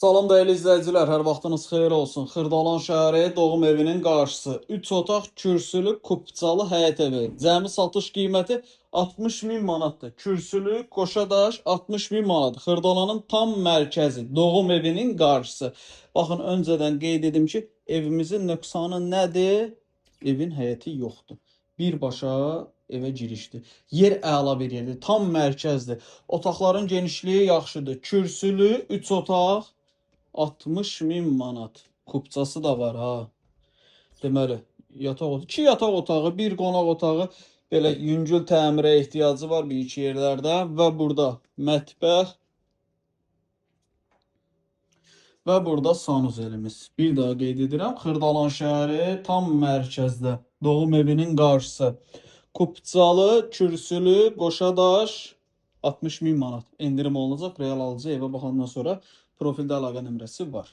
Salam dəyərli izləyicilər, hər vaxtınız xeyir olsun. Xırdalan şəhəri doğum evinin qarşısı 3 otaq kürsülü kupçalı həyət evi. Cəmi satış qiyməti 60 min manatdır. Kürsülü qoşadaş 60 min manat. Xırdalanın tam mərkəzi doğum evinin qarşısı. Baxın, öncədən qeyd edim ki, evimizin nöqsanı nədir? Evin həyəti yoxdur. Birbaşa evə girişdir. Yer əla bir yerdir. Tam mərkəzdir. Otaqların genişliyi yaxşıdır. Kürsülü 3 otaq 60 min manat. Kupçası da var ha. Deməli, yataq otağı, 2 yataq otağı, bir qonaq otağı, belə yüngül təmirə ehtiyacı var bir iki yerlərdə və burada mətbəx və burada sanuzelimiz. Bir daha qeyd edirəm, Xırdalan şəhəri tam mərkəzdə. Doğum evinin qarşısı. Kupçalı, kürsülü, qoşadaş 60 min manat endirim olunacaq. Real alıcı evə baxandan sonra profildə əlaqə nömrəsi var.